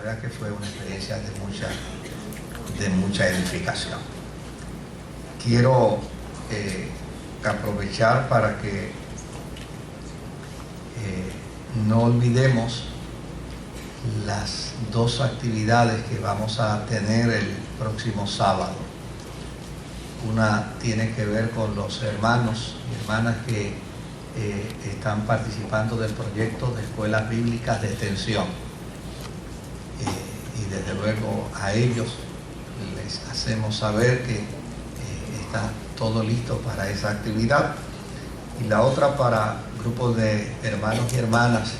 verdad que fue una experiencia de mucha edificación. Quiero aprovechar para que no olvidemos las dos actividades que vamos a tener el próximo sábado. Una tiene que ver con los hermanos y hermanas que están participando del proyecto de escuelas bíblicas de extensión. Y desde luego a ellos les hacemos saber que está todo listo para esa actividad. Y la otra para grupos de hermanos y hermanas,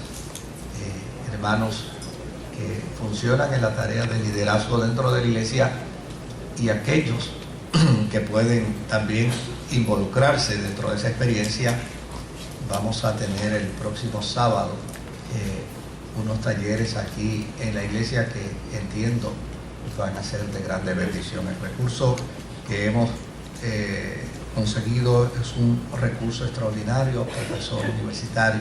hermanos que funcionan en la tarea de liderazgo dentro de la iglesia y aquellos que pueden también involucrarse dentro de esa experiencia. Vamos a tener el próximo sábado unos talleres aquí en la iglesia que entiendo van a ser de grande bendición. El recurso que hemos conseguido es un recurso extraordinario, profesor universitario,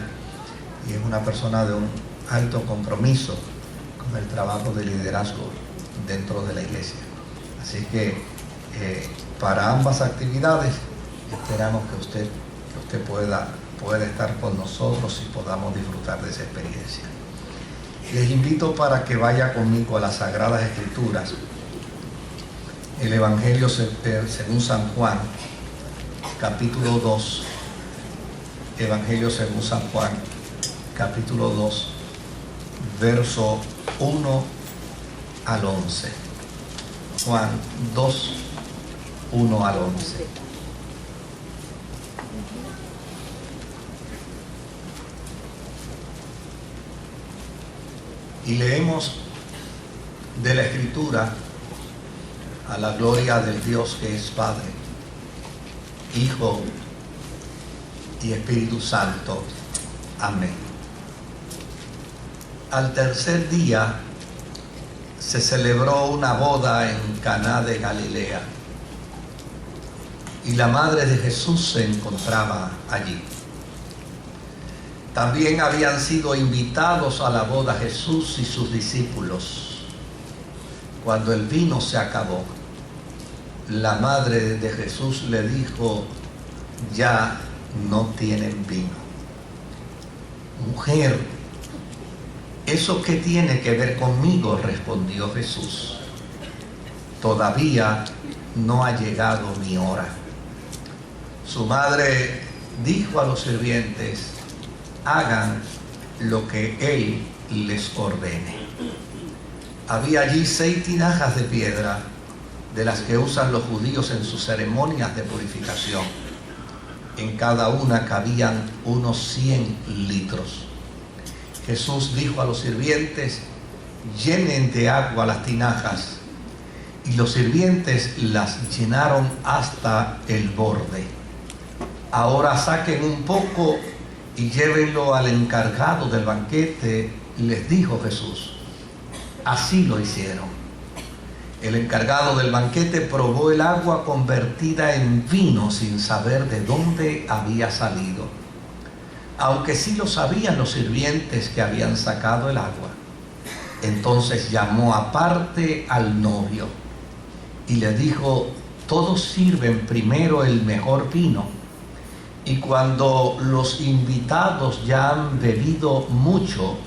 y es una persona de un alto compromiso con el trabajo de liderazgo dentro de la iglesia. Así que para ambas actividades esperamos que usted pueda estar con nosotros y podamos disfrutar de esa experiencia. Les invito para que vaya conmigo a las Sagradas Escrituras, el Evangelio según San Juan, capítulo 2, Evangelio según San Juan, capítulo 2, verso 1 al 11. Juan 2, 1 al 11. Y leemos de la Escritura a la gloria del Dios que es Padre, Hijo y Espíritu Santo. Amén. Al tercer día se celebró una boda en Caná de Galilea y la madre de Jesús se encontraba allí. También habían sido invitados a la boda Jesús y sus discípulos. Cuando el vino se acabó, la madre de Jesús le dijo: ya no tienen vino. Mujer, ¿eso qué tiene que ver conmigo?, respondió Jesús. Todavía no ha llegado mi hora. Su madre dijo a los sirvientes: hagan lo que él les ordene. Había allí 6 tinajas de piedra, de las que usan los judíos en sus ceremonias de purificación. En cada una cabían unos 100 litros. Jesús dijo a los sirvientes: llenen de agua las tinajas. Y los sirvientes las llenaron hasta el borde. Ahora saquen un poco y llévenlo al encargado del banquete, les dijo Jesús. Así lo hicieron. El encargado del banquete probó el agua convertida en vino sin saber de dónde había salido, aunque sí lo sabían los sirvientes que habían sacado el agua. Entonces llamó aparte al novio y le dijo: todos sirven primero el mejor vino, y cuando los invitados ya han bebido mucho,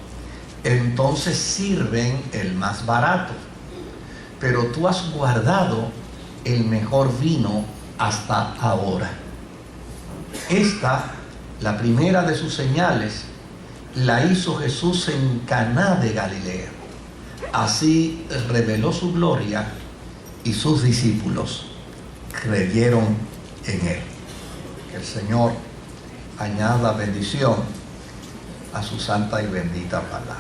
entonces sirven el más barato. Pero tú has guardado el mejor vino hasta ahora. Esta, la primera de sus señales, la hizo Jesús en Caná de Galilea. Así reveló su gloria y sus discípulos creyeron en él. Que el Señor añada bendición a su santa y bendita palabra.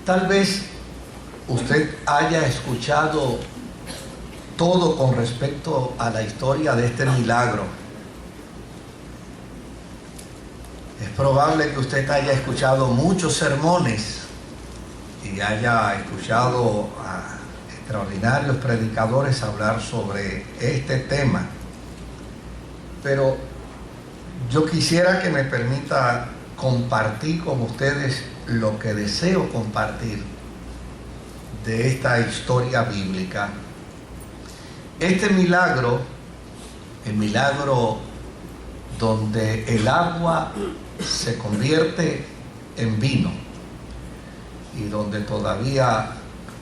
Tal vez usted haya escuchado todo con respecto a la historia de este milagro. Es probable que usted haya escuchado muchos sermones y haya escuchado a extraordinarios predicadores hablar sobre este tema. Pero yo quisiera que me permita compartir con ustedes lo que deseo compartir de esta historia bíblica. Este milagro, el milagro donde el agua se convierte en vino y donde todavía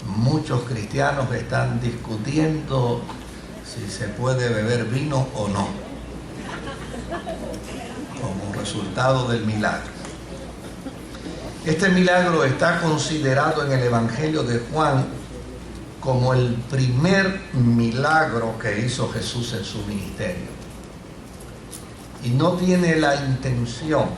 muchos cristianos están discutiendo si se puede beber vino o no, como resultado del milagro. Este milagro está considerado en el Evangelio de Juan como el primer milagro que hizo Jesús en su ministerio. Y no tiene la intención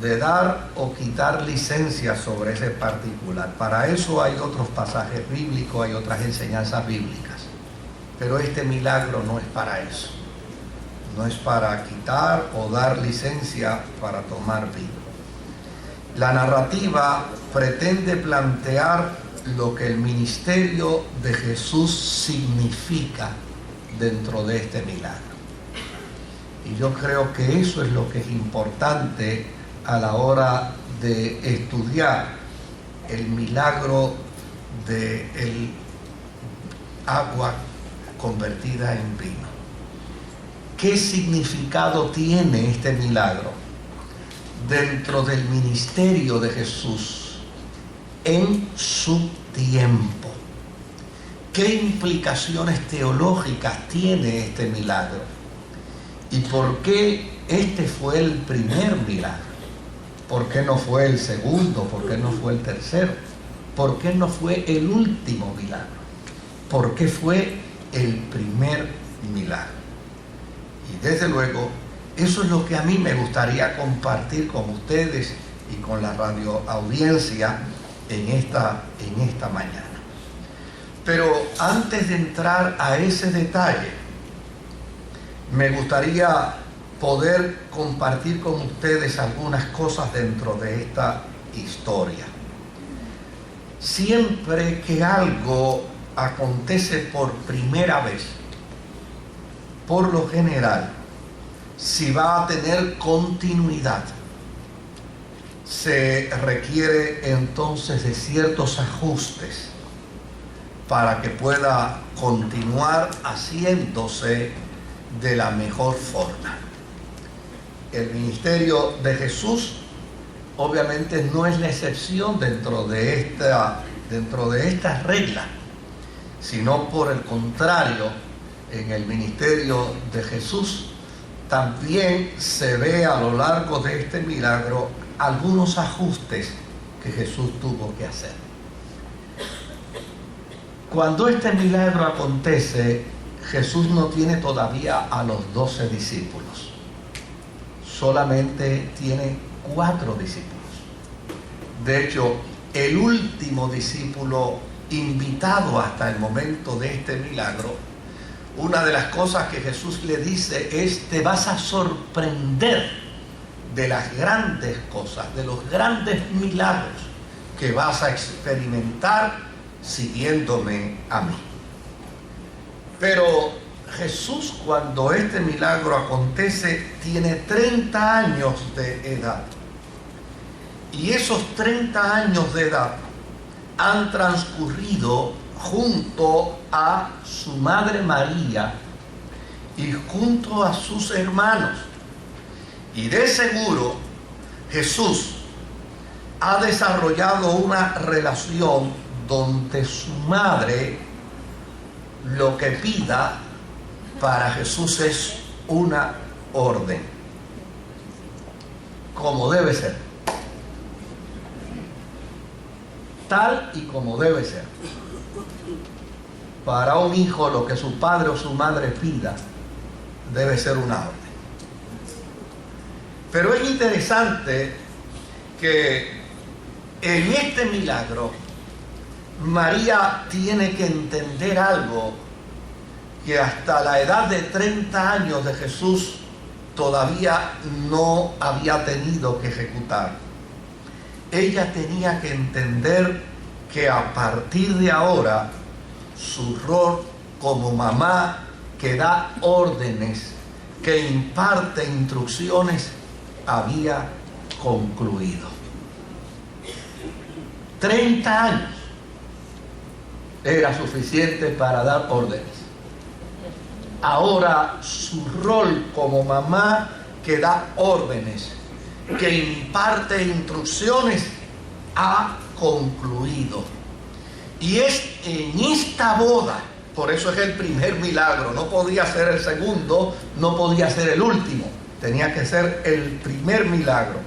de dar o quitar licencia sobre ese particular. Para eso hay otros pasajes bíblicos, hay otras enseñanzas bíblicas. Pero este milagro no es para eso. No es para quitar o dar licencia para tomar vino. La narrativa pretende plantear lo que el ministerio de Jesús significa dentro de este milagro. Y yo creo que eso es lo que es importante a la hora de estudiar el milagro del agua convertida en vino. ¿Qué significado tiene este milagro dentro del ministerio de Jesús en su tiempo? ¿Qué implicaciones teológicas tiene este milagro? ¿Y por qué este fue el primer milagro? ¿Por qué no fue el segundo? ¿Por qué no fue el tercero? ¿Por qué no fue el último milagro? ¿Por qué fue el primer milagro? Y desde luego, eso es lo que a mí me gustaría compartir con ustedes y con la radio audiencia en esta mañana. Pero antes de entrar a ese detalle, me gustaría poder compartir con ustedes algunas cosas dentro de esta historia. Siempre que algo acontece por primera vez, por lo general, si va a tener continuidad, se requiere entonces de ciertos ajustes para que pueda continuar haciéndose de la mejor forma. El ministerio de Jesús obviamente no es la excepción dentro de esta regla, sino por el contrario, en el ministerio de Jesús también se ve a lo largo de este milagro algunos ajustes que Jesús tuvo que hacer. Cuando este milagro acontece, Jesús no tiene todavía a los 12 discípulos. Solamente tiene 4 discípulos. De hecho, el último discípulo invitado hasta el momento de este milagro, una de las cosas que Jesús le dice es: te vas a sorprender de las grandes cosas, de los grandes milagros que vas a experimentar siguiéndome a mí. Pero Jesús, cuando este milagro acontece, tiene 30 años de edad. Y esos 30 años de edad han transcurrido junto a su madre María y junto a sus hermanos. Y de seguro Jesús ha desarrollado una relación donde su madre lo que pida para Jesús es una orden, como debe ser, tal y como debe ser. Para un hijo, lo que su padre o su madre pida debe ser una orden. Pero es interesante que en este milagro María tiene que entender algo que hasta la edad de 30 años de Jesús todavía no había tenido que ejecutar. Ella tenía que entender que a partir de ahora su rol como mamá que da órdenes, que imparte instrucciones, había concluido. 30 años era suficiente para dar órdenes. Ahora su rol como mamá que da órdenes, que imparte instrucciones, ha concluido. Y es en esta boda, por eso es el primer milagro, no podía ser el segundo, no podía ser el último, tenía que ser el primer milagro.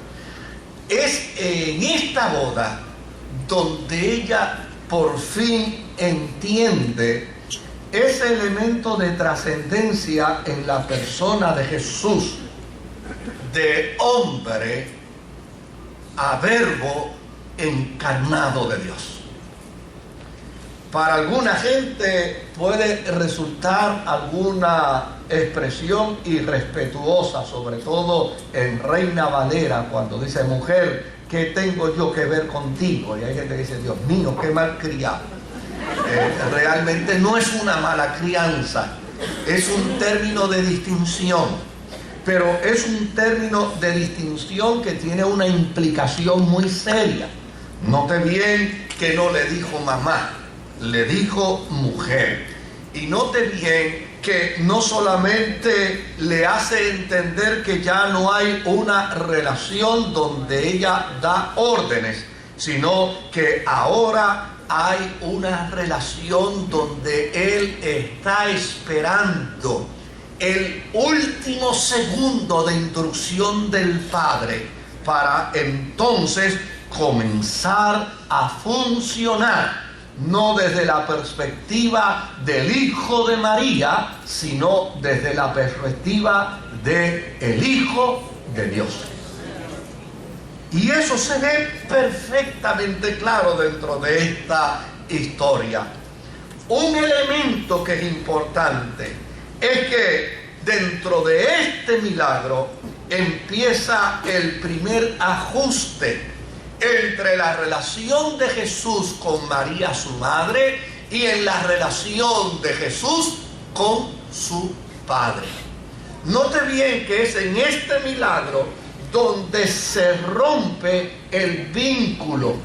Es en esta boda donde ella por fin entiende ese elemento de trascendencia en la persona de Jesús, de hombre a verbo encarnado de Dios. Para alguna gente puede resultar alguna expresión irrespetuosa, sobre todo en Reina Valera, cuando dice: mujer, ¿qué tengo yo que ver contigo? Y hay gente que dice: Dios mío, qué mal criado. Realmente no es una mala crianza, es un término de distinción, pero es un término de distinción que tiene una implicación muy seria. Note bien que no le dijo mamá, le dijo mujer. Y note bien que no solamente le hace entender que ya no hay una relación donde ella da órdenes, sino que ahora hay una relación donde él está esperando el último segundo de instrucción del Padre para entonces comenzar a funcionar, no desde la perspectiva del Hijo de María, sino desde la perspectiva del Hijo de Dios. Y eso se ve perfectamente claro dentro de esta historia. Un elemento que es importante es que dentro de este milagro empieza el primer ajuste entre la relación de Jesús con María, su madre, y en la relación de Jesús con su Padre. Note bien que es en este milagro donde se rompe el vínculo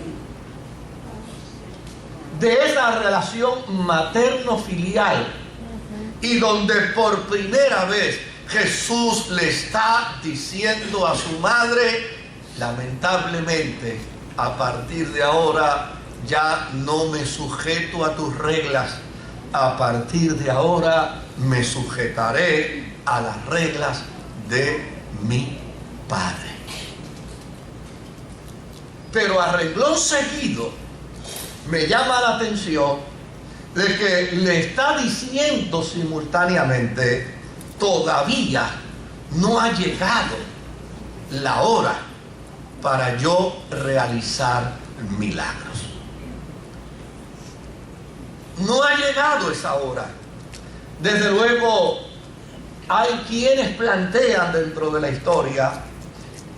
de esa relación materno-filial y donde por primera vez Jesús le está diciendo a su madre: lamentablemente, a partir de ahora ya no me sujeto a tus reglas, a partir de ahora me sujetaré a las reglas de mi Padre. Pero a renglón seguido me llama la atención de que le está diciendo simultáneamente: todavía no ha llegado la hora para yo realizar milagros. No ha llegado esa hora. Desde luego, hay quienes plantean dentro de la historia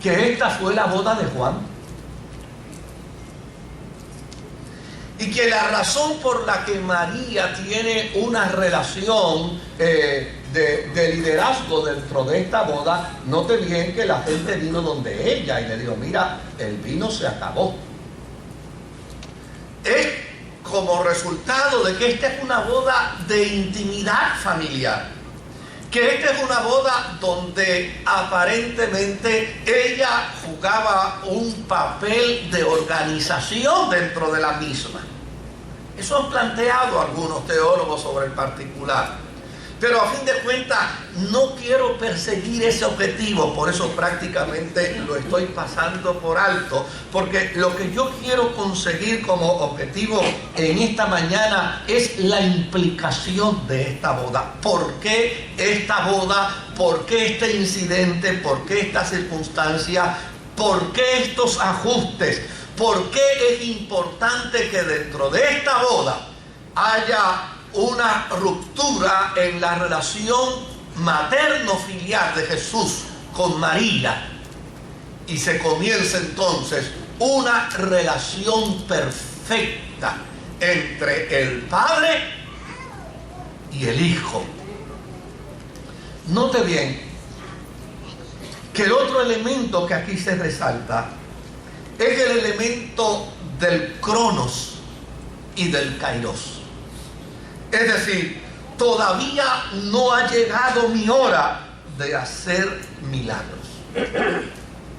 que esta fue la boda de Juan, y que la razón por la que María tiene una relación de liderazgo dentro de esta boda, note bien que la gente vino donde ella y le dijo: mira, el vino se acabó. Es como resultado de que esta es una boda de intimidad familiar, que esta es una boda donde aparentemente ella jugaba un papel de organización dentro de la misma. Eso han planteado algunos teólogos sobre el particular. Pero a fin de cuentas no quiero perseguir ese objetivo, por eso prácticamente lo estoy pasando por alto, porque lo que yo quiero conseguir como objetivo en esta mañana es la implicación de esta boda. ¿Por qué esta boda? ¿Por qué este incidente? ¿Por qué esta circunstancia? ¿Por qué estos ajustes? ¿Por qué es importante que dentro de esta boda haya una ruptura en la relación materno-filial de Jesús con María y se comienza entonces una relación perfecta entre el Padre y el Hijo? Note bien que el otro elemento que aquí se resalta es el elemento del cronos y del kairos. Es decir, todavía no ha llegado mi hora de hacer milagros.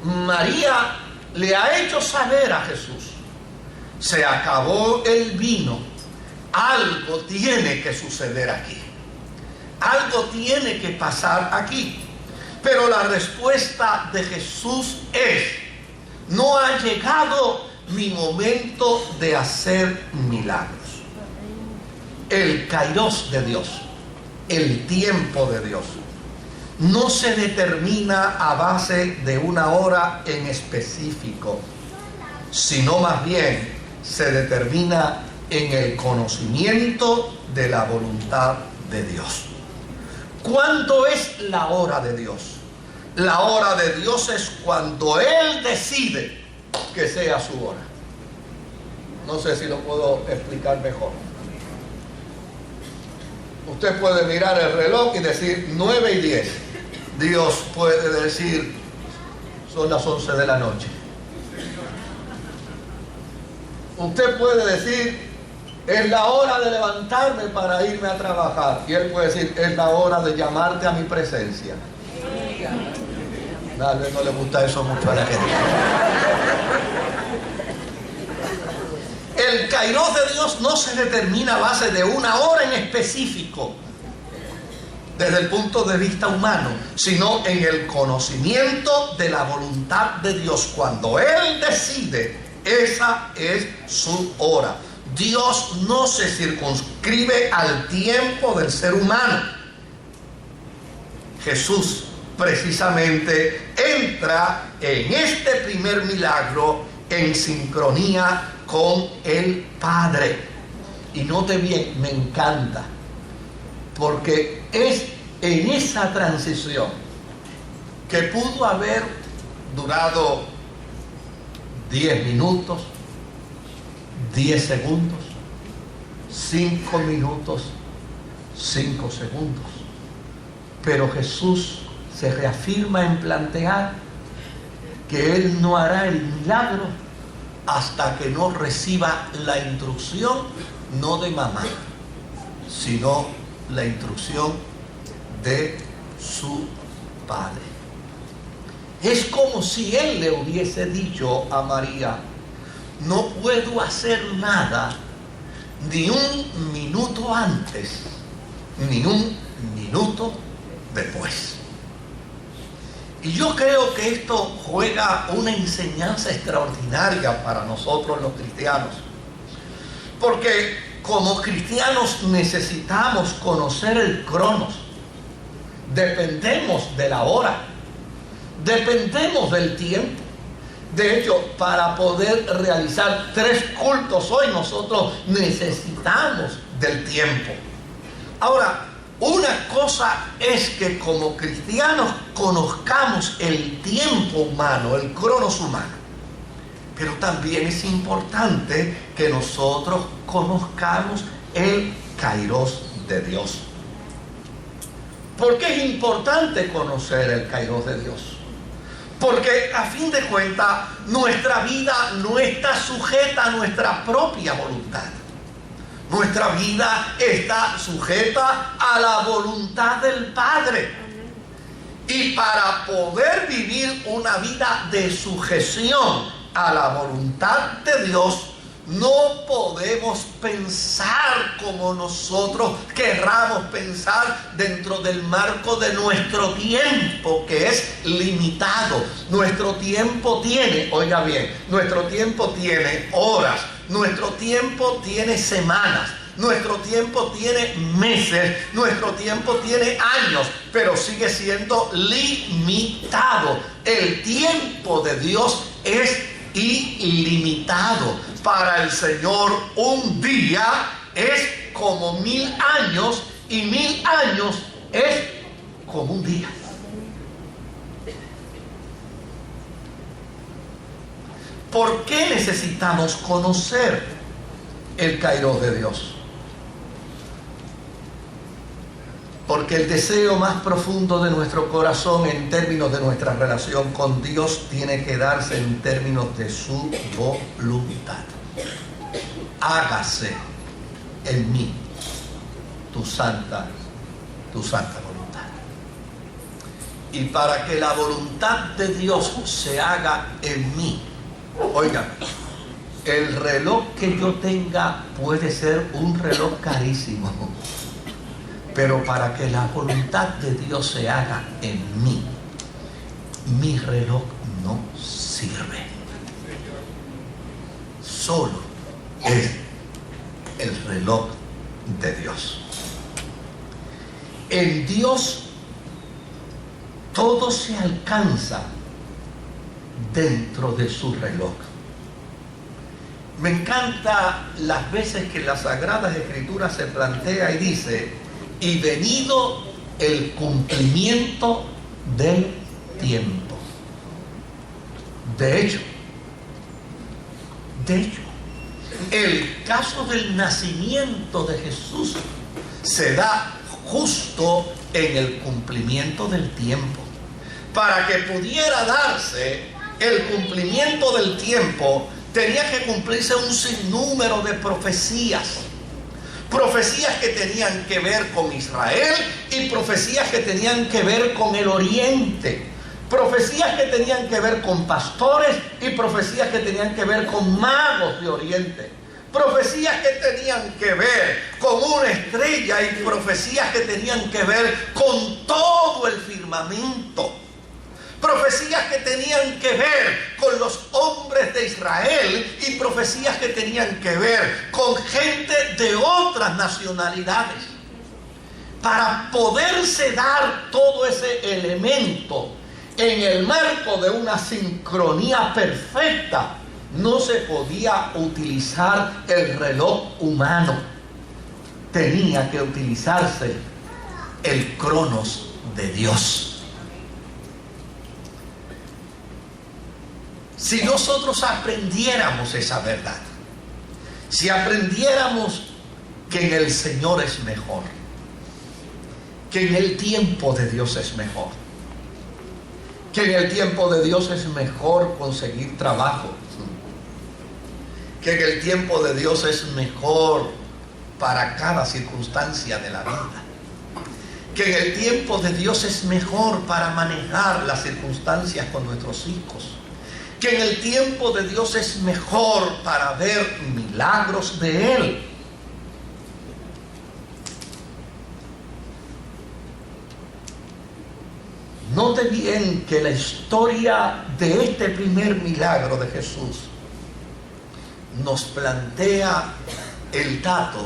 María le ha hecho saber a Jesús: se acabó el vino, algo tiene que suceder aquí, algo tiene que pasar aquí. Pero la respuesta de Jesús es: no ha llegado mi momento de hacer milagros. El kairos de Dios, el tiempo de Dios, no se determina a base de una hora en específico, sino más bien se determina en el conocimiento de la voluntad de Dios. ¿Cuándo es la hora de Dios? La hora de Dios es cuando Él decide que sea su hora. No sé si lo puedo explicar mejor. Usted puede mirar el reloj y decir 9:10. Dios puede decir: son las 11 de la noche. Usted puede decir: es la hora de levantarme para irme a trabajar. Y Él puede decir: es la hora de llamarte a mi presencia. Tal vez no le gusta eso mucho a la gente. El kairos de Dios no se determina a base de una hora en específico desde el punto de vista humano, sino en el conocimiento de la voluntad de Dios. Cuando Él decide, esa es su hora. Dios no se circunscribe al tiempo del ser humano. Jesús precisamente entra en este primer milagro en sincronía con el Padre. Y note bien, me encanta, porque es en esa transición que pudo haber durado 10 minutos, 10 segundos, 5 minutos, 5 segundos. Pero Jesús se reafirma en plantear que Él no hará el milagro hasta que no reciba la instrucción, no de mamá, sino la instrucción de su Padre. Es como si Él le hubiese dicho a María: no puedo hacer nada ni un minuto antes, ni un minuto después. Y yo creo que esto juega una enseñanza extraordinaria para nosotros los cristianos. Porque como cristianos necesitamos conocer el cronos. Dependemos de la hora. Dependemos del tiempo. De hecho, para poder realizar 3 cultos hoy, nosotros necesitamos del tiempo. Ahora, una cosa es que como cristianos conozcamos el tiempo humano, el cronos humano. Pero también es importante que nosotros conozcamos el kairos de Dios. ¿Por qué es importante conocer el kairos de Dios? Porque a fin de cuentas nuestra vida no está sujeta a nuestra propia voluntad. Nuestra vida está sujeta a la voluntad del Padre. Y para poder vivir una vida de sujeción a la voluntad de Dios, no podemos pensar como nosotros querramos pensar dentro del marco de nuestro tiempo, que es limitado. Nuestro tiempo tiene, oiga bien, nuestro tiempo tiene horas, nuestro tiempo tiene semanas, nuestro tiempo tiene meses, nuestro tiempo tiene años, pero sigue siendo limitado. El tiempo de Dios es ilimitado. Para el Señor un día es como 1000 años y 1000 años es como un día. ¿Por qué necesitamos conocer el kairos de Dios? Porque el deseo más profundo de nuestro corazón en términos de nuestra relación con Dios tiene que darse en términos de su voluntad. Hágase en mí tu santa voluntad. Y para que la voluntad de Dios se haga en mí, oigan, el reloj que yo tenga puede ser un reloj carísimo, pero para que la voluntad de Dios se haga en mí, mi reloj no sirve. Solo es el reloj de Dios. En Dios todo se alcanza dentro de su reloj. Me encanta las veces que en las Sagradas Escrituras se plantea y dice: y venido el cumplimiento del tiempo. De hecho, el caso del nacimiento de Jesús se da justo en el cumplimiento del tiempo. Para que pudiera darse el cumplimiento del tiempo, tenía que cumplirse un sinnúmero de profecías. Profecías que tenían que ver con Israel y profecías que tenían que ver con el oriente. Profecías que tenían que ver con pastores y profecías que tenían que ver con magos de oriente. Profecías que tenían que ver con una estrella y profecías que tenían que ver con todo el firmamento. Profecías que tenían que ver con los hombres de Israel y profecías que tenían que ver con gente de otras nacionalidades. Para poderse dar todo ese elemento en el marco de una sincronía perfecta, no se podía utilizar el reloj humano. Tenía que utilizarse el cronos de Dios. Si nosotros aprendiéramos esa verdad, si aprendiéramos que en el Señor es mejor, que en el tiempo de Dios es mejor, que en el tiempo de Dios es mejor conseguir trabajo, que en el tiempo de Dios es mejor para cada circunstancia de la vida, que en el tiempo de Dios es mejor para manejar las circunstancias con nuestros hijos, que en el tiempo de Dios es mejor para ver milagros de Él. Note bien que la historia de este primer milagro de Jesús nos plantea el dato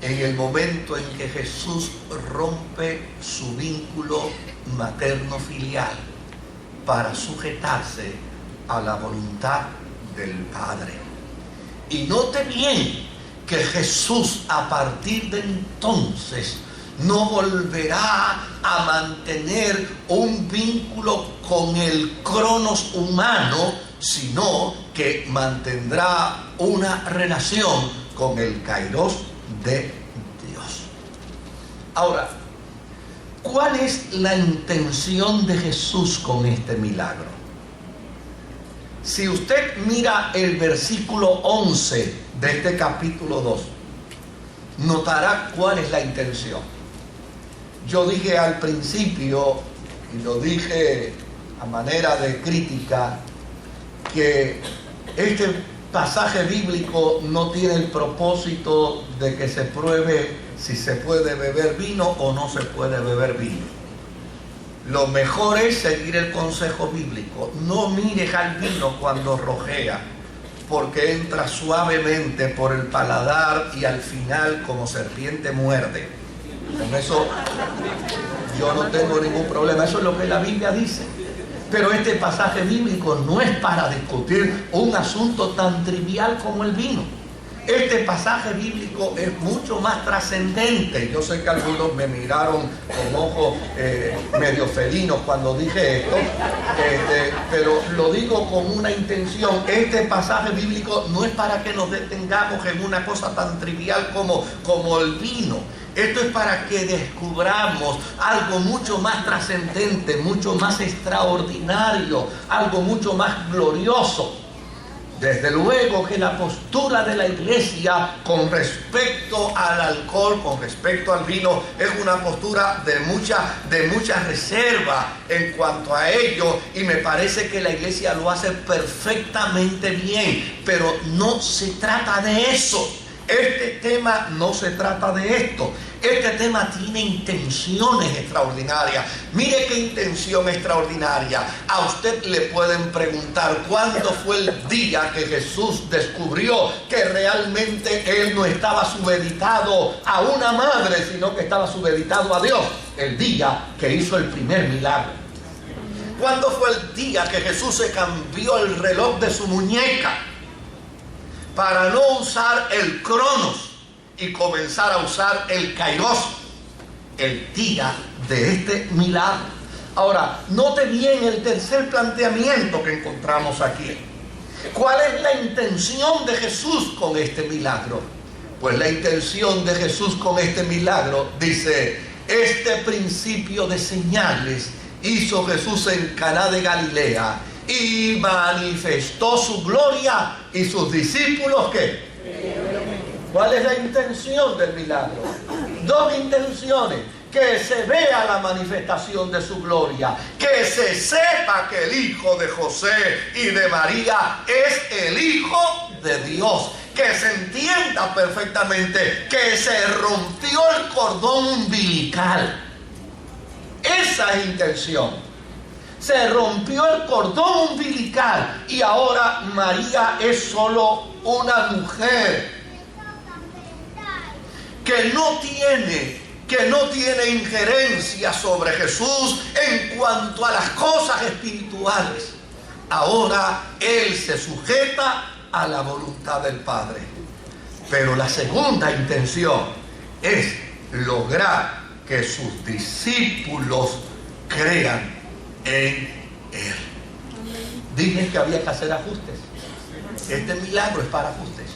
en el momento en que Jesús rompe su vínculo materno-filial para sujetarse a la voluntad del Padre. Y note bien que Jesús a partir de entonces no volverá a mantener un vínculo con el cronos humano, sino que mantendrá una relación con el kairos de Dios. Ahora, ¿cuál es la intención de Jesús con este milagro? Si usted mira el versículo 11 de este capítulo 2, notará cuál es la intención. Yo dije al principio, y lo dije a manera de crítica, que este pasaje bíblico no tiene el propósito de que se pruebe si se puede beber vino o no se puede beber vino. Lo mejor es seguir el consejo bíblico. No mires al vino cuando rojea, porque entra suavemente por el paladar y al final como serpiente muerde. Con eso yo no tengo ningún problema. Eso es lo que la Biblia dice. Pero este pasaje bíblico no es para discutir un asunto tan trivial como el vino. Este pasaje bíblico es mucho más trascendente. Yo sé que algunos me miraron con ojos medio felinos cuando dije esto, pero lo digo con una intención. Este pasaje bíblico no es para que nos detengamos en una cosa tan trivial como el vino. Esto es para que descubramos algo mucho más trascendente, mucho más extraordinario, algo mucho más glorioso. Desde luego que la postura de la iglesia con respecto al alcohol, con respecto al vino, es una postura de mucha reserva en cuanto a ello, y me parece que la iglesia lo hace perfectamente bien, pero no se trata de eso. Este tema no se trata de esto. Este tema tiene intenciones extraordinarias. Mire qué intención extraordinaria. A usted le pueden preguntar cuándo fue el día que Jesús descubrió que realmente él no estaba supeditado a una madre, sino que estaba supeditado a Dios. El día que hizo el primer milagro. ¿Cuándo fue el día que Jesús se cambió el reloj de su muñeca para no usar el cronos y comenzar a usar el kairos? El día de este milagro. Ahora, note bien el tercer planteamiento que encontramos aquí. ¿Cuál es la intención de Jesús con este milagro? Pues la intención de Jesús con este milagro, dice, este principio de señales hizo Jesús en Caná de Galilea y manifestó su gloria, y sus discípulos, ¿qué? ¿Cuál es la intención del milagro? Dos intenciones: que se vea la manifestación de su gloria, que se sepa que el hijo de José y de María es el Hijo de Dios, que se entienda perfectamente que se rompió el cordón umbilical. Esa es intención. Se rompió el cordón umbilical y ahora María es solo una mujer que no tiene injerencia sobre Jesús en cuanto a las cosas espirituales. Ahora él se sujeta a la voluntad del Padre. Pero la segunda intención es lograr que sus discípulos crean en él. Dije que había que hacer ajustes. Este milagro es para ajustes.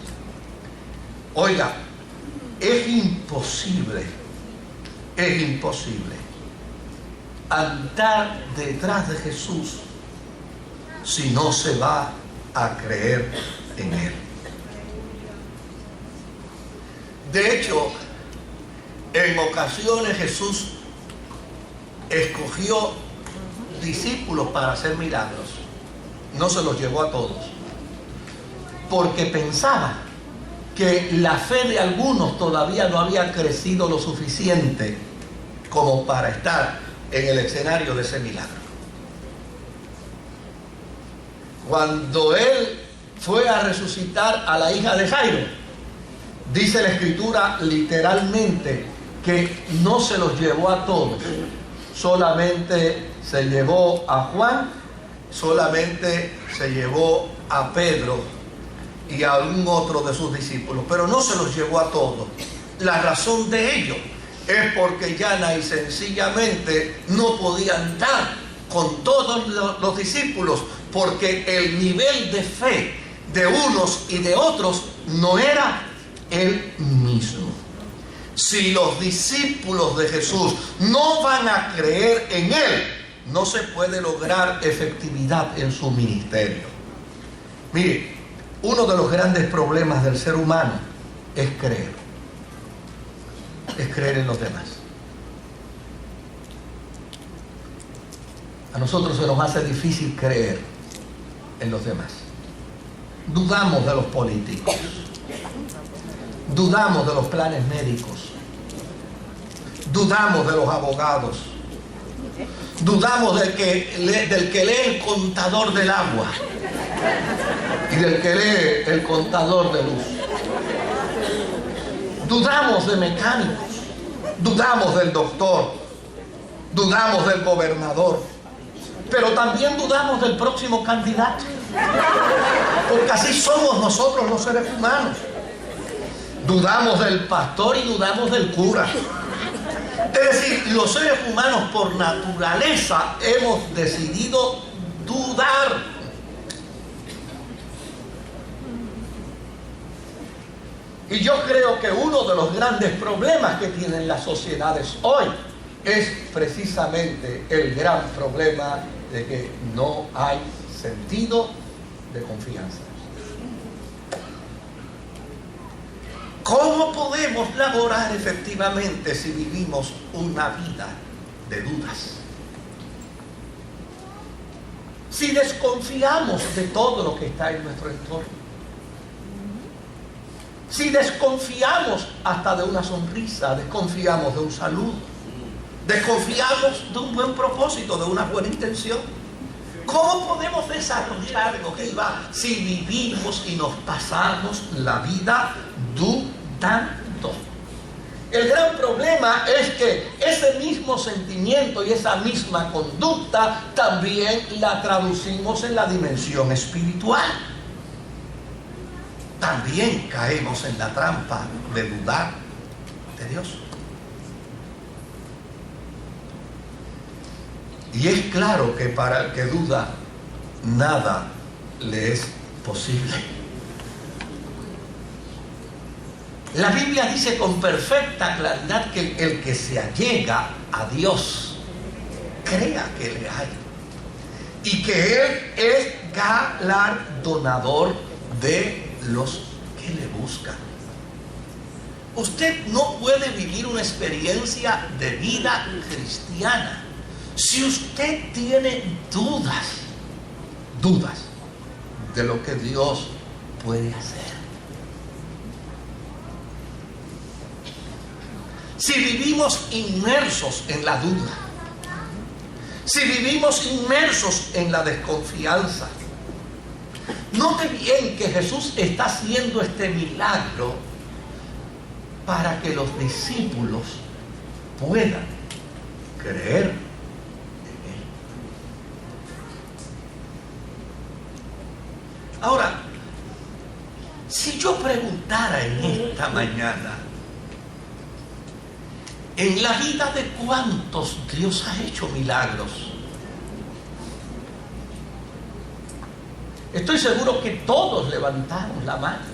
Oiga, es imposible andar detrás de Jesús si no se va a creer en él. De hecho, en ocasiones Jesús escogió discípulos para hacer milagros. No se los llevó a todos, porque pensaba que la fe de algunos todavía no había crecido lo suficiente como para estar en el escenario de ese milagro. Cuando él fue a resucitar a la hija de Jairo, dice la Escritura literalmente que no se los llevó a todos, solamente se llevó a Juan, solamente se llevó a Pedro y a algún otro de sus discípulos, pero no se los llevó a todos. La razón de ello es porque llana y sencillamente no podían dar con todos los discípulos, porque el nivel de fe de unos y de otros no era el mismo. Si los discípulos de Jesús no van a creer en él, no se puede lograr efectividad en su ministerio. Mire, uno de los grandes problemas del ser humano es creer en los demás. A nosotros se nos hace difícil creer en los demás. Dudamos de los políticos, dudamos de los planes médicos, dudamos de los abogados, dudamos del que lee el contador del agua y del que lee el contador de luz. Dudamos de mecánicos, dudamos del doctor, dudamos del gobernador, pero también dudamos del próximo candidato, porque así somos nosotros los seres humanos. Dudamos del pastor y dudamos del cura. Es decir, los seres humanos por naturaleza hemos decidido dudar. Y yo creo que uno de los grandes problemas que tienen las sociedades hoy es precisamente el gran problema de que no hay sentido de confianza. ¿Cómo podemos laborar efectivamente si vivimos una vida de dudas? Si desconfiamos de todo lo que está en nuestro entorno. Si desconfiamos hasta de una sonrisa, desconfiamos de un saludo, desconfiamos de un buen propósito, de una buena intención. ¿Cómo podemos desarrollarnos, si vivimos y nos pasamos la vida dudando? El gran problema es que ese mismo sentimiento y esa misma conducta también la traducimos en la dimensión espiritual. También caemos en la trampa de dudar de Dios. Y es claro que para el que duda, nada le es posible. La Biblia dice con perfecta claridad que el que se allega a Dios, crea que le hay. Y que Él es galardonador de los que le buscan. Usted no puede vivir una experiencia de vida cristiana si usted tiene dudas de lo que Dios puede hacer. Si vivimos inmersos en la duda, si vivimos inmersos en la desconfianza, note bien que Jesús está haciendo este milagro para que los discípulos puedan creer en Él. Ahora, si yo preguntara en esta mañana, en la vida de cuántos Dios ha hecho milagros, estoy seguro que todos levantamos la mano,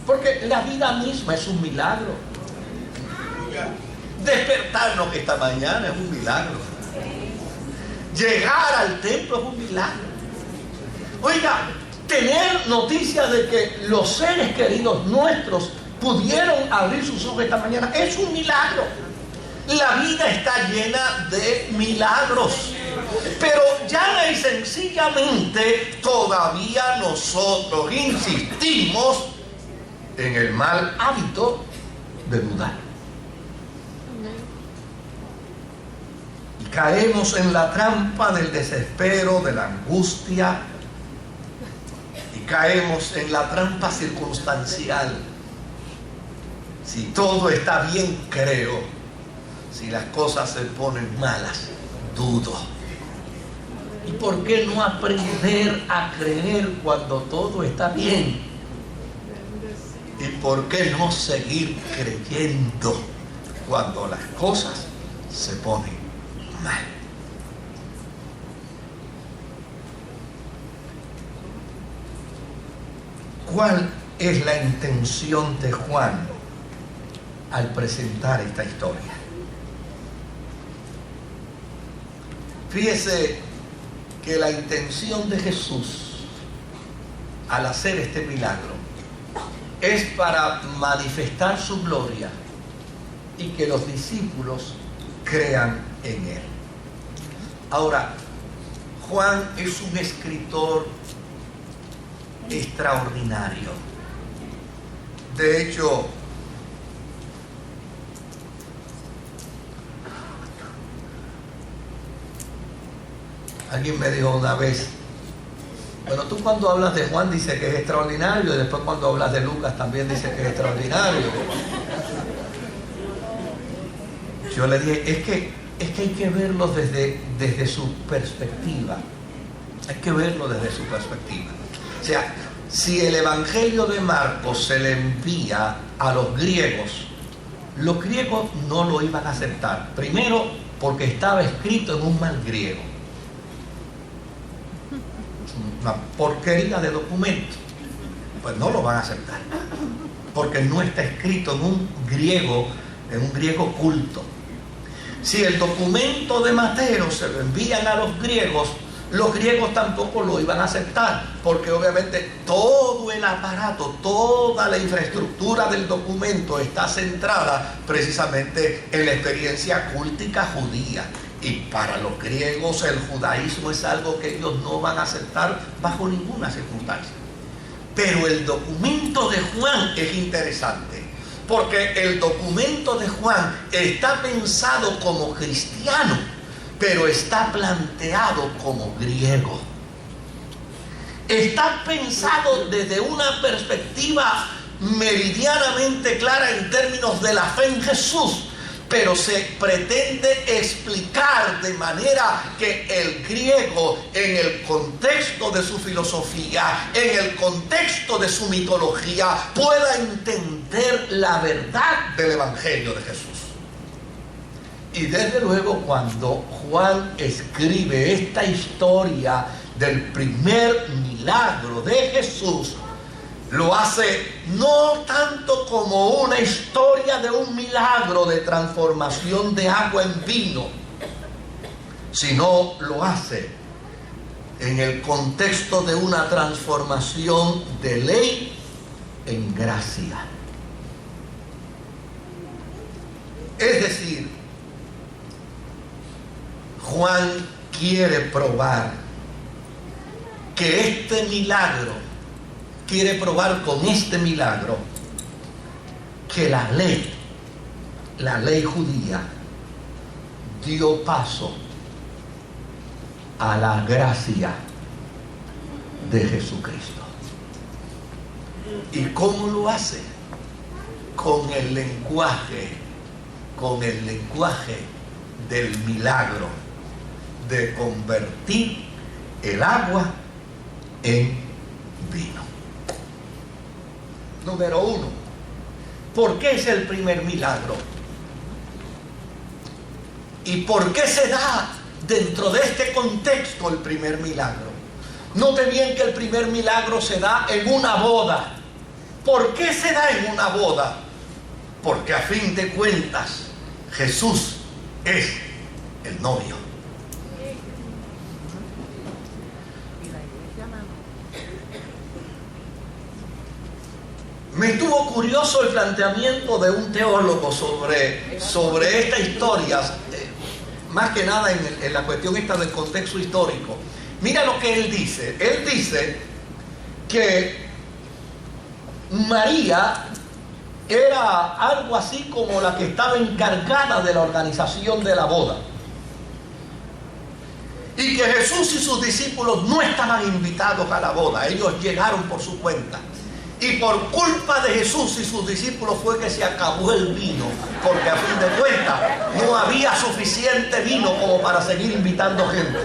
porque la vida misma es un milagro. Despertarnos esta mañana es un milagro. Llegar al templo es un milagro. Oiga, tener noticias de que los seres queridos nuestros pudieron abrir sus ojos esta mañana es un milagro. La vida está llena de milagros. Pero llana y sencillamente todavía nosotros insistimos en el mal hábito de dudar. Y caemos en la trampa del desespero, de la angustia, y caemos en la trampa circunstancial. Si todo está bien, creo. Si las cosas se ponen malas, dudo. ¿Y por qué no aprender a creer cuando todo está bien? ¿Y por qué no seguir creyendo cuando las cosas se ponen mal? ¿Cuál es la intención de Juan al presentar esta historia? Fíjese que la intención de Jesús al hacer este milagro es para manifestar su gloria y que los discípulos crean en Él. Ahora, Juan es un escritor extraordinario. De hecho, alguien me dijo una vez, bueno, tú cuando hablas de Juan dices que es extraordinario y después cuando hablas de Lucas también dices que es extraordinario. Yo le dije, es que hay que verlo desde su perspectiva. Hay que verlo desde su perspectiva. O sea, si el Evangelio de Marcos se le envía a los griegos no lo iban a aceptar. Primero, porque estaba escrito en un mal griego. Una porquería de documento. pues no lo van a aceptar, porque no está escrito en un griego culto. Si el documento de Mateo se lo envían a los griegos tampoco lo iban a aceptar, porque obviamente todo el aparato, toda la infraestructura del documento está centrada precisamente en la experiencia cultica judía. Y para los griegos el judaísmo es algo que ellos no van a aceptar bajo ninguna circunstancia. Pero el documento de Juan es interesante, porque el documento de Juan está pensado como cristiano, pero está planteado como griego. Está pensado desde una perspectiva meridianamente clara en términos de la fe en Jesús, pero se pretende explicar de manera que el griego, en el contexto de su filosofía, en el contexto de su mitología, pueda entender la verdad del Evangelio de Jesús. Y desde luego, cuando Juan escribe esta historia del primer milagro de Jesús, lo hace no tanto como una historia de un milagro de transformación de agua en vino, sino lo hace en el contexto de una transformación de ley en gracia. Es decir, Juan quiere probar que quiere probar con este milagro que la ley judía dio paso a la gracia de Jesucristo. ¿Y cómo lo hace? Con el lenguaje del milagro de convertir el agua en vino. Número 1. ¿Por qué es el primer milagro? ¿Y por qué se da dentro de este contexto el primer milagro? Note bien que el primer milagro se da en una boda. ¿Por qué se da en una boda? Porque a fin de cuentas Jesús es el novio. Me estuvo curioso el planteamiento de un teólogo sobre esta historia, más que nada en la cuestión esta del contexto histórico. Mira lo que él dice. Él dice que María era algo así como la que estaba encargada de la organización de la boda, y que Jesús y sus discípulos no estaban invitados a la boda, ellos llegaron por su cuenta. Y por culpa de Jesús y sus discípulos fue que se acabó el vino, porque a fin de cuentas no había suficiente vino como para seguir invitando gente.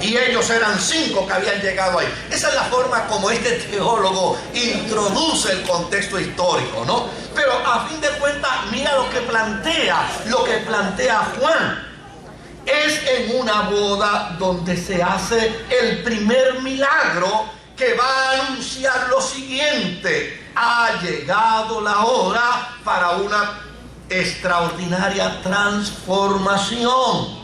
Y ellos eran 5 que habían llegado ahí. Esa es la forma como este teólogo introduce el contexto histórico, ¿no? Pero a fin de cuentas, mira lo que plantea Juan. Es en una boda donde se hace el primer milagro que va a anunciar lo siguiente: ha llegado la hora para una extraordinaria transformación.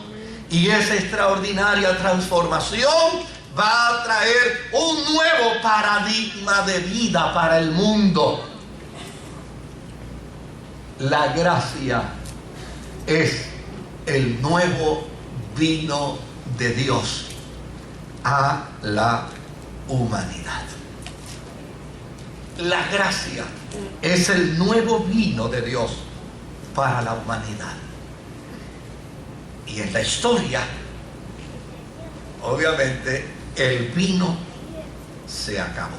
Y esa extraordinaria transformación va a traer un nuevo paradigma de vida para el mundo. La gracia es el nuevo vino de Dios a la humanidad. La gracia es el nuevo vino de Dios para la humanidad. Y en la historia, obviamente, el vino se acabó.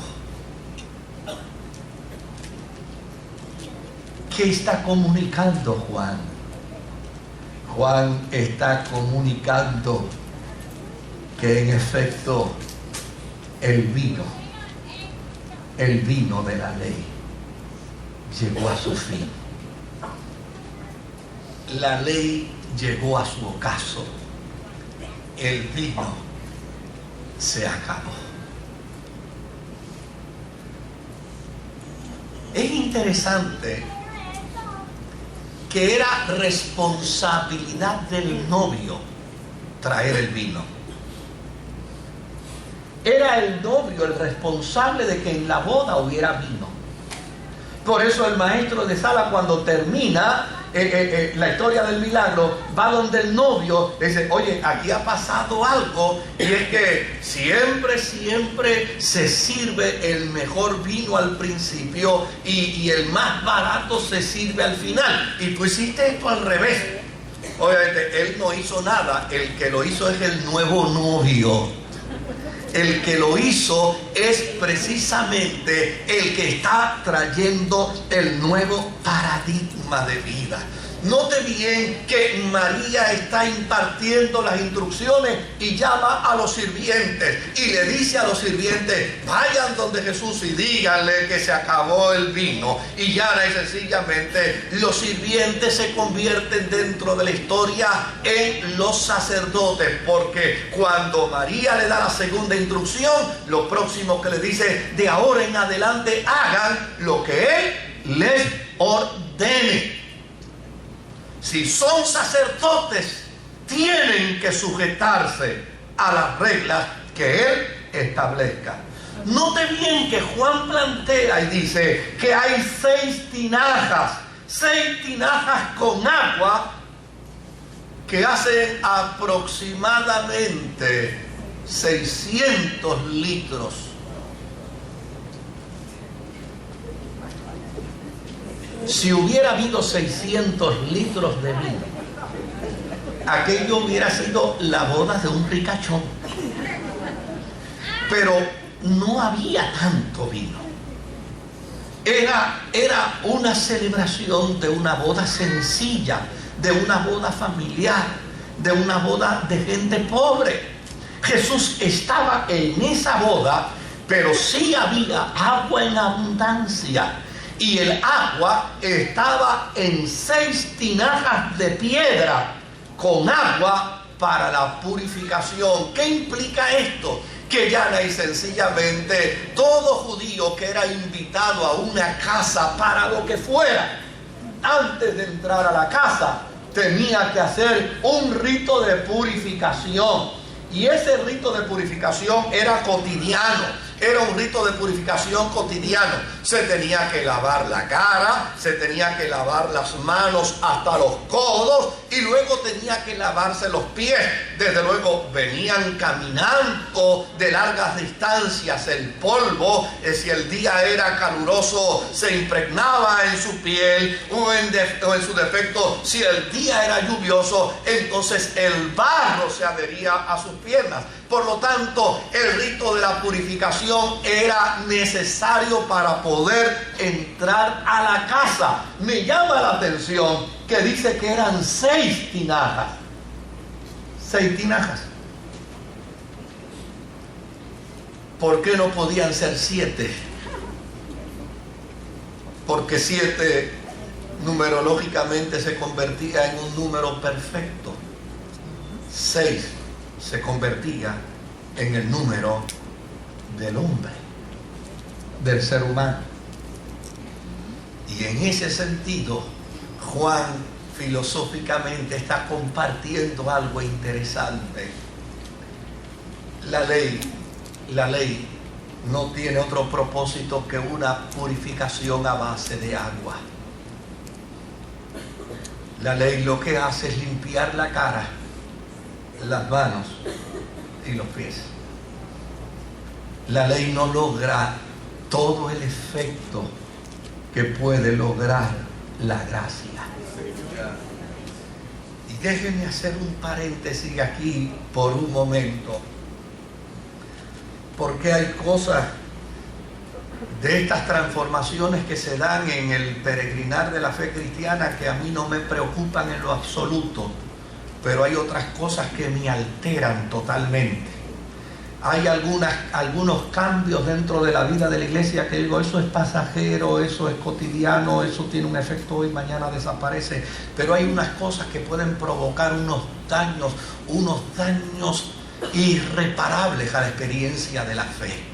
¿Qué está comunicando Juan? Juan está comunicando que en efecto el vino de la ley llegó a su fin. La ley llegó a su ocaso. El vino se acabó. Es interesante que era responsabilidad del novio traer el vino. Era el novio el responsable de que en la boda hubiera vino. Por eso el maestro de sala, cuando termina la historia del milagro, va donde el novio le dice: oye, aquí ha pasado algo, y es que siempre se sirve el mejor vino al principio y el más barato se sirve al final, y tú hiciste esto al revés. Obviamente él no hizo nada, el que lo hizo es el nuevo novio. El que lo hizo es precisamente el que está trayendo el nuevo paradigma de vida. Note bien que María está impartiendo las instrucciones y llama a los sirvientes y le dice a los sirvientes: vayan donde Jesús y díganle que se acabó el vino. Y ya y sencillamente los sirvientes se convierten dentro de la historia en los sacerdotes, porque cuando María le da la segunda instrucción, lo próximo que le dice: de ahora en adelante hagan lo que Él les ordene. Si son sacerdotes, tienen que sujetarse a las reglas que Él establezca. Note bien que Juan plantea y dice que hay 6 tinajas con agua que hacen aproximadamente 600 litros. Si hubiera habido 600 litros de vino, aquello hubiera sido la boda de un ricachón. Pero no había tanto vino. Era una celebración de una boda sencilla, de una boda familiar, de una boda de gente pobre. Jesús estaba en esa boda, pero sí había agua en abundancia. Y el agua estaba en 6 tinajas de piedra con agua para la purificación. ¿Qué implica esto? Que llana y sencillamente todo judío que era invitado a una casa para lo que fuera, antes de entrar a la casa tenía que hacer un rito de purificación. Y ese rito de purificación era cotidiano. Era un rito de purificación cotidiano. Se tenía que lavar la cara, se tenía que lavar las manos hasta los codos y luego tenía que lavarse los pies. Desde luego venían caminando de largas distancias. El polvo, si el día era caluroso, se impregnaba en su piel, o en su defecto, si el día era lluvioso, entonces el barro se adhería a sus piernas. Por lo tanto, el rito de la purificación era necesario para poder entrar a la casa. Me llama la atención que dice que eran 6 tinajas. 6 tinajas. ¿Por qué no podían ser 7? Porque 7 numerológicamente se convertía en un número perfecto. 6 se convertía en el número del hombre, del ser humano. Y en ese sentido, Juan filosóficamente está compartiendo algo interesante. La ley no tiene otro propósito que una purificación a base de agua. La ley lo que hace es limpiar la cara, las manos y los pies. La ley no logra todo el efecto que puede lograr la gracia. Y déjenme hacer un paréntesis aquí por un momento, porque hay cosas de estas transformaciones que se dan en el peregrinar de la fe cristiana que a mí no me preocupan en lo absoluto, pero hay otras cosas que me alteran totalmente. Hay algunos cambios dentro de la vida de la iglesia que digo, eso es pasajero, eso es cotidiano, eso tiene un efecto hoy, mañana desaparece. Pero hay unas cosas que pueden provocar unos daños irreparables a la experiencia de la fe.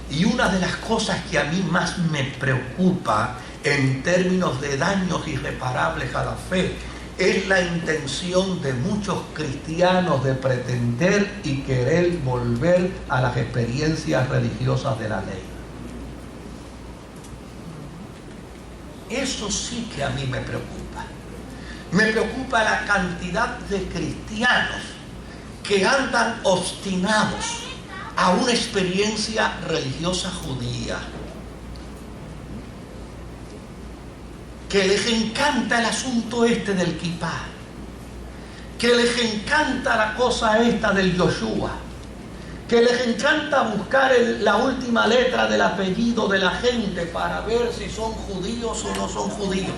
Y una de las cosas que a mí más me preocupa en términos de daños irreparables a la fe es la intención de muchos cristianos de pretender y querer volver a las experiencias religiosas de la ley. Eso sí que a mí me preocupa. Me preocupa la cantidad de cristianos que andan obstinados a una experiencia religiosa judía, que les encanta el asunto este del kippah, que les encanta la cosa esta del Yoshua, que les encanta buscar la última letra del apellido de la gente para ver si son judíos o no son judíos.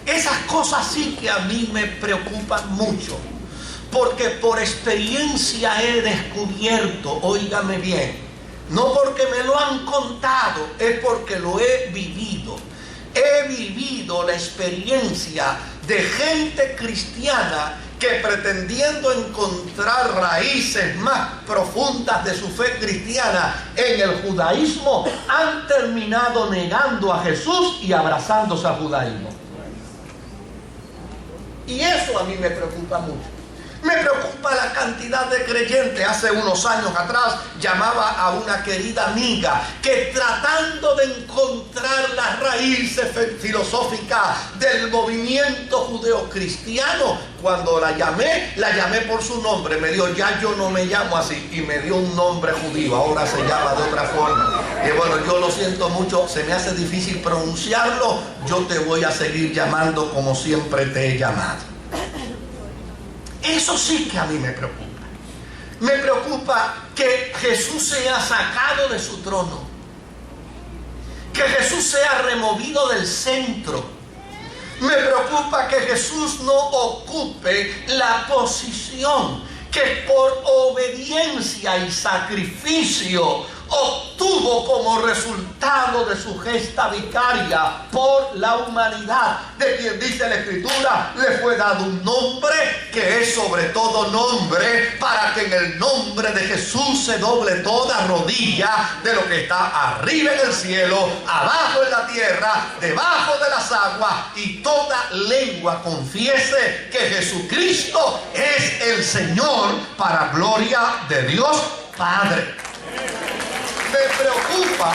Esas cosas sí que a mí me preocupan mucho, porque por experiencia he descubierto, óigame bien, no porque me lo han contado, es porque lo he vivido. He vivido la experiencia de gente cristiana que, pretendiendo encontrar raíces más profundas de su fe cristiana en el judaísmo, han terminado negando a Jesús y abrazándose al judaísmo. Y eso a mí me preocupa mucho. Me preocupa la cantidad de creyentes. Hace unos años atrás llamaba a una querida amiga que, tratando de encontrar las raíces filosóficas del movimiento judeocristiano, cuando la llamé por su nombre. Me dijo, ya yo no me llamo así, y me dio un nombre judío, ahora se llama de otra forma. Y bueno, yo lo siento mucho, se me hace difícil pronunciarlo, yo te voy a seguir llamando como siempre te he llamado. Eso sí que a mí me preocupa. Me preocupa que Jesús sea sacado de su trono, que Jesús sea removido del centro. Me preocupa que Jesús no ocupe la posición que por obediencia y sacrificio obtuvo como resultado de su gesta vicaria por la humanidad, de quien dice la Escritura, le fue dado un nombre que es sobre todo nombre, para que en el nombre de Jesús se doble toda rodilla de lo que está arriba en el cielo, abajo en la tierra, debajo de las aguas, y toda lengua confiese que Jesucristo es el Señor, para gloria de Dios Padre. Me preocupa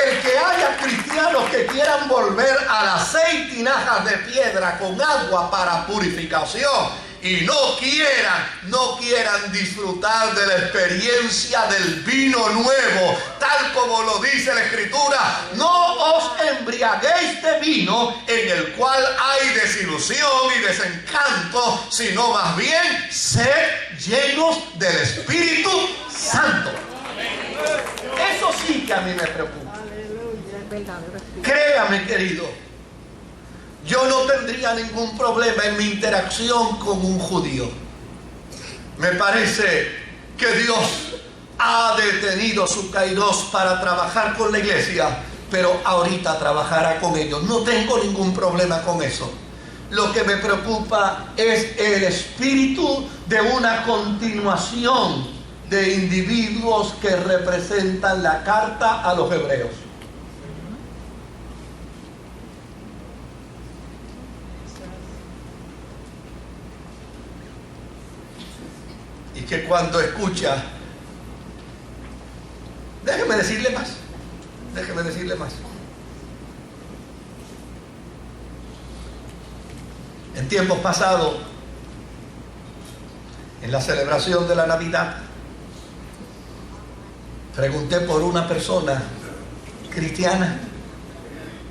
el que haya cristianos que quieran volver a las 6 tinajas de piedra con agua para purificación y no quieran disfrutar de la experiencia del vino nuevo, tal como lo dice la Escritura. No os embriaguéis de vino en el cual hay desilusión y desencanto, sino más bien sed llenos del Espíritu Santo. Eso sí que a mí me preocupa. Créame, querido, yo no tendría ningún problema en mi interacción con un judío. Me parece que Dios ha detenido su kairos para trabajar con la iglesia, pero ahorita trabajará con ellos. No tengo ningún problema con eso. Lo que me preocupa es el espíritu de una continuación de individuos que representan la carta a los hebreos. Y que cuando escucha, déjeme decirle más. En tiempos pasados, en la celebración de la Navidad, pregunté por una persona cristiana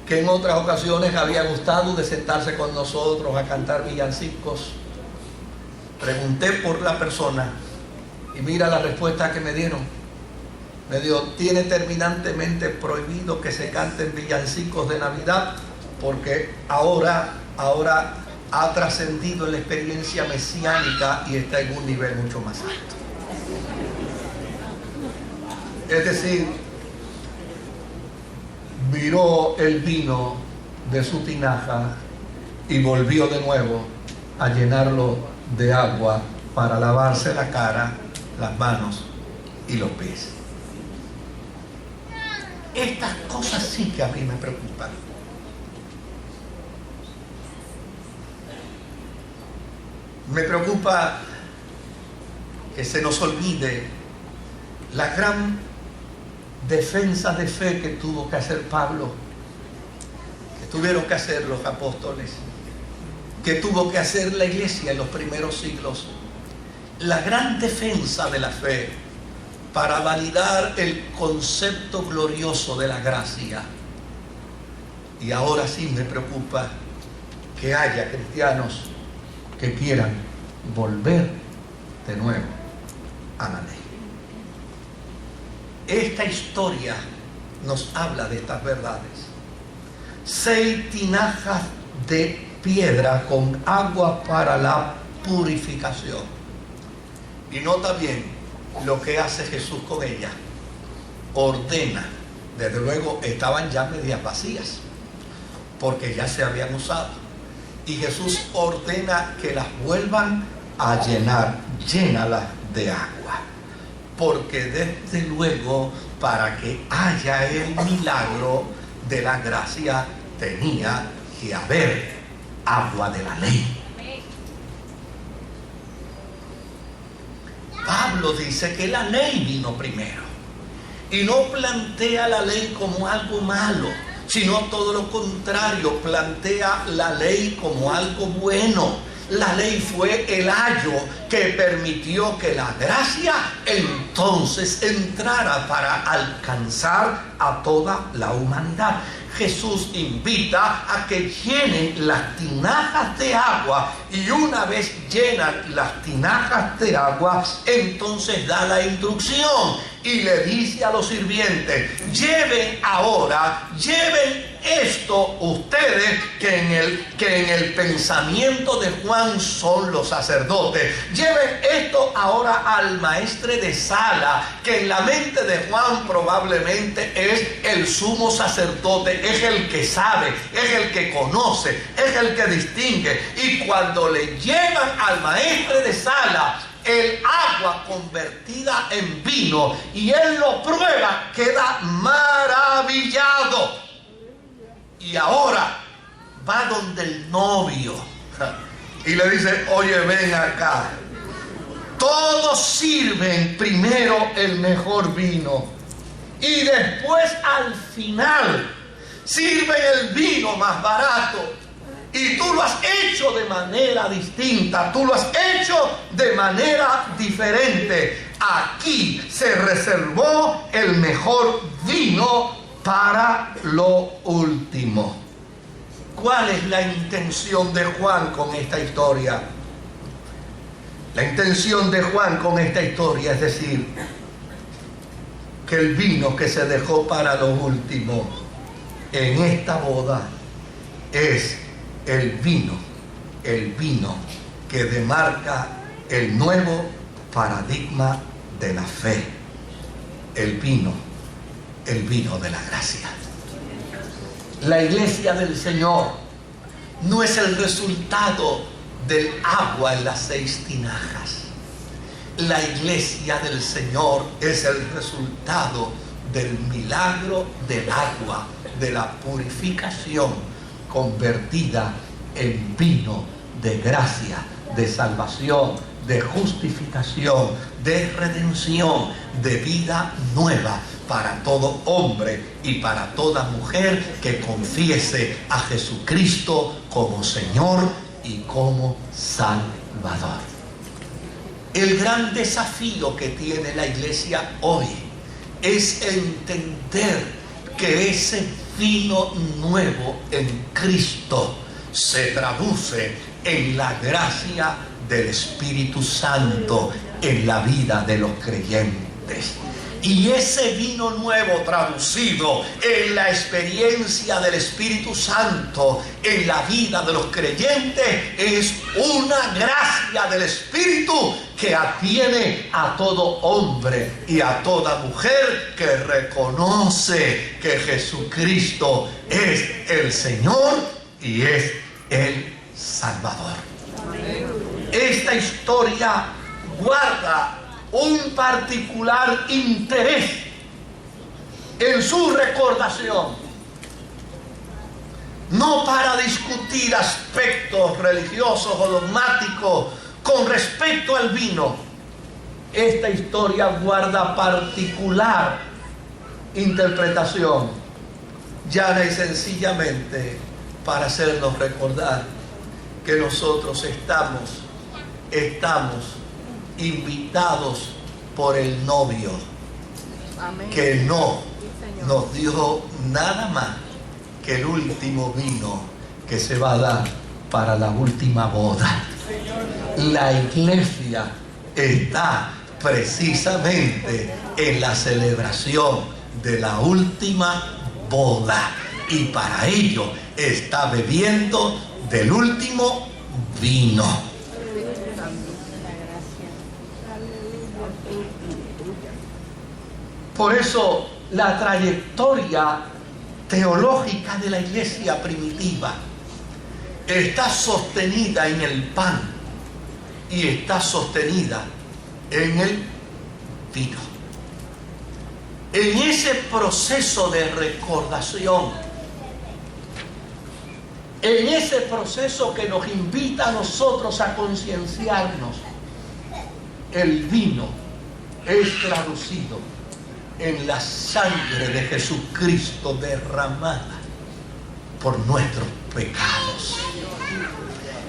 que en otras ocasiones había gustado de sentarse con nosotros a cantar villancicos. Pregunté por la persona y mira la respuesta que me dieron. Me dijo, tiene terminantemente prohibido que se canten villancicos de Navidad porque ahora ha trascendido en la experiencia mesiánica y está en un nivel mucho más alto. Es decir, viró el vino de su tinaja y volvió de nuevo a llenarlo de agua para lavarse la cara, las manos y los pies. Estas cosas sí que a mí me preocupan. Me preocupa que se nos olvide la gran defensa de fe que tuvo que hacer Pablo, que tuvieron que hacer los apóstoles, que tuvo que hacer la iglesia en los primeros siglos. La gran defensa de la fe para validar el concepto glorioso de la gracia. Y ahora sí me preocupa que haya cristianos que quieran volver de nuevo a la ley. Esta historia nos habla de estas verdades. 6 tinajas de piedra con agua para la purificación. Y nota bien lo que hace Jesús con ella. Ordena. Desde luego estaban ya medias vacías, porque ya se habían usado. Y Jesús ordena que las vuelvan a llenar. Llénalas de agua. Porque desde luego, para que haya el milagro de la gracia, tenía que haber agua de la ley. Pablo dice que la ley vino primero. Y no plantea la ley como algo malo, sino todo lo contrario, plantea la ley como algo bueno. La ley fue el ayo que permitió que la gracia entonces entrara para alcanzar a toda la humanidad. Jesús invita a que llenen las tinajas de agua, y una vez llenan las tinajas de agua, entonces da la instrucción y le dice a los sirvientes: lleven esto ustedes que en el pensamiento de Juan son los sacerdotes. Lleven esto ahora al maestre de sala, que en la mente de Juan probablemente es el sumo sacerdote, es el que sabe, es el que conoce, es el que distingue. Y cuando le llevan al maestre de sala el agua convertida en vino y él lo prueba, queda maravillado. Y ahora va donde el novio y le dice: oye, ven acá. Todos sirven primero el mejor vino y después al final sirven el vino más barato. Y tú lo has hecho de manera distinta, tú lo has hecho de manera diferente. Aquí se reservó el mejor vino para lo último. ¿Cuál es la intención de Juan con esta historia? La intención de Juan con esta historia es decir que el vino que se dejó para lo último en esta boda es el vino que demarca el nuevo paradigma de la fe, el vino de la gracia. La iglesia del Señor no es el resultado del agua en las 6 tinajas. La iglesia del Señor es el resultado del milagro del agua, de la purificación convertida en vino de gracia, de salvación, de justificación, de redención, de vida nueva para todo hombre y para toda mujer que confiese a Jesucristo como Señor y como Salvador. El gran desafío que tiene la iglesia hoy es entender que ese vino nuevo en Cristo se traduce en la gracia del Espíritu Santo en la vida de los creyentes. Y ese vino nuevo traducido en la experiencia del Espíritu Santo en la vida de los creyentes es una gracia del Espíritu que atiene a todo hombre y a toda mujer que reconoce que Jesucristo es el Señor y es el Salvador. Esta historia guarda un particular interés en su recordación, no para discutir aspectos religiosos o dogmáticos con respecto al vino. Esta historia guarda particular interpretación, llana y sencillamente para hacernos recordar que nosotros estamos invitados por el novio. Amén. Que no nos dio nada más que el último vino que se va a dar para la última boda. La iglesia está precisamente en la celebración de la última boda y para ello está bebiendo del último vino. Por eso la trayectoria teológica de la iglesia primitiva está sostenida en el pan y está sostenida en el vino. En ese proceso de recordación, en ese proceso que nos invita a nosotros a concienciarnos, el vino es traducido en la sangre de Jesucristo derramada por nuestros pecados.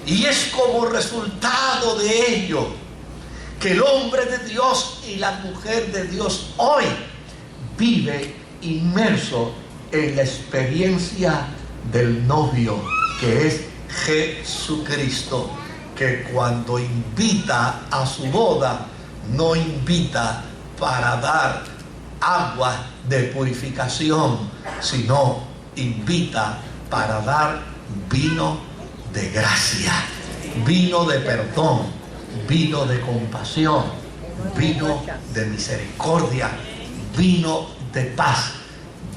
Y es como resultado de ello que el hombre de Dios y la mujer de Dios hoy vive inmerso en la experiencia del novio, que es Jesucristo, que cuando invita a su boda, no invita para dar agua de purificación, sino invita para dar vino de gracia, vino de perdón, vino de compasión, vino de misericordia, vino de paz,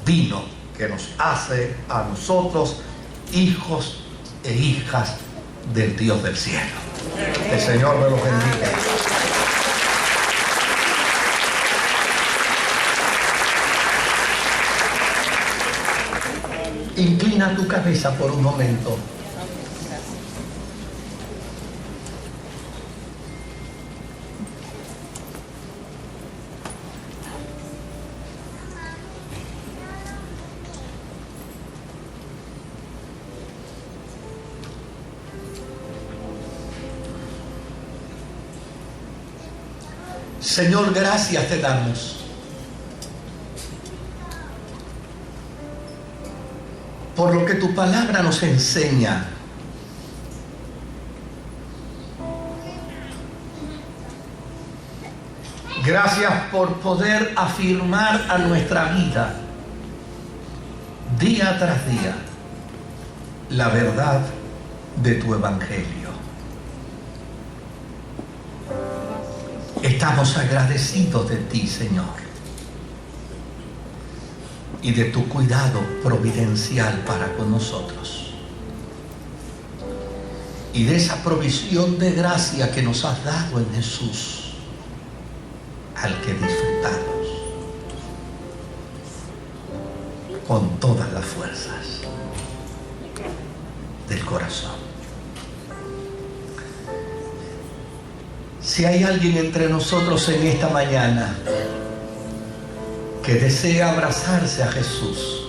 vino que nos hace a nosotros hijos e hijas del Dios del cielo. El Señor me los bendiga. Inclina tu cabeza por un momento. Señor, gracias te damos por lo que tu palabra nos enseña. Gracias por poder afirmar a nuestra vida día tras día la verdad de tu evangelio. Estamos agradecidos de ti, Señor, y de tu cuidado providencial para con nosotros, y de esa provisión de gracia que nos has dado en Jesús, al que disfrutamos con todas las fuerzas del corazón. Si hay alguien entre nosotros en esta mañana que desea abrazarse a Jesús,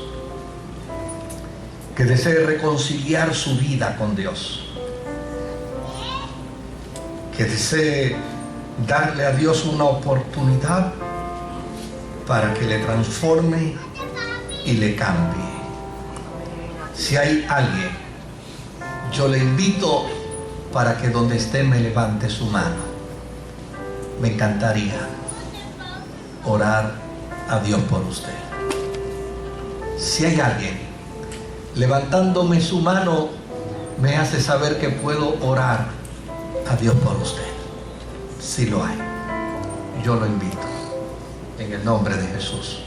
que desee reconciliar su vida con Dios, que desee darle a Dios una oportunidad para que le transforme y le cambie. Si hay alguien, yo le invito para que donde esté me levante su mano. Me encantaría orar a Dios por usted. Si hay alguien, levantándome su mano, me hace saber que puedo orar a Dios por usted. Si lo hay, yo lo invito en el nombre de Jesús.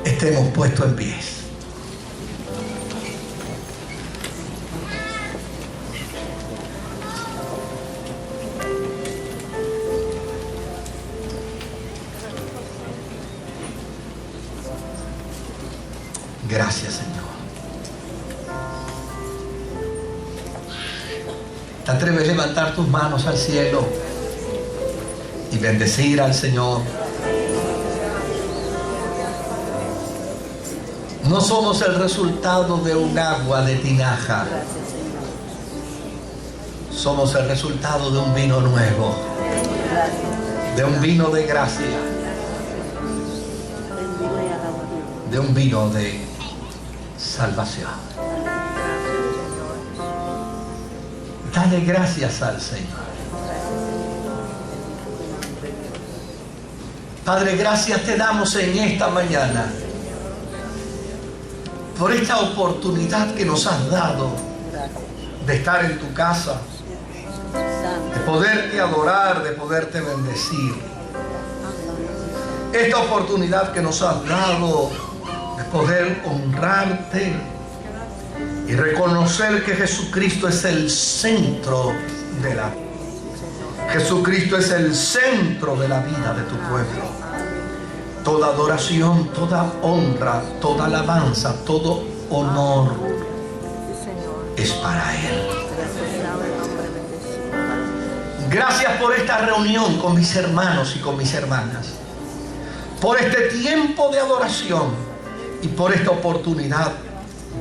Estemos puestos en pies. Gracias, Señor. ¿Te atreves a levantar tus manos al cielo y bendecir al Señor? No somos el resultado de un agua de tinaja. Somos el resultado de un vino nuevo, de un vino de gracia, de un vino de salvación. Dale gracias al Señor. Padre, gracias te damos en esta mañana por esta oportunidad que nos has dado de estar en tu casa, de poderte adorar, de poderte bendecir. Esta oportunidad que nos has dado de poder honrarte y reconocer que Jesucristo es el centro de la vida. Jesucristo es el centro de la vida de tu pueblo. Toda adoración, toda honra, toda alabanza, todo honor es para Él. Gracias por esta reunión con mis hermanos y con mis hermanas, por este tiempo de adoración y por esta oportunidad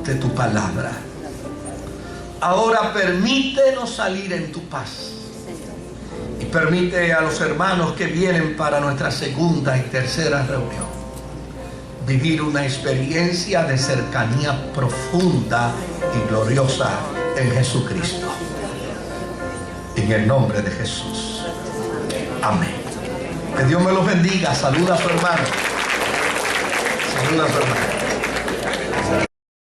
de tu palabra. Ahora permítenos salir en tu paz y permite a los hermanos que vienen para nuestra segunda y tercera reunión vivir una experiencia de cercanía profunda y gloriosa en Jesucristo. En el nombre de Jesús. Amén. Que Dios me los bendiga. Saluda a su hermano. Saluda a su hermano.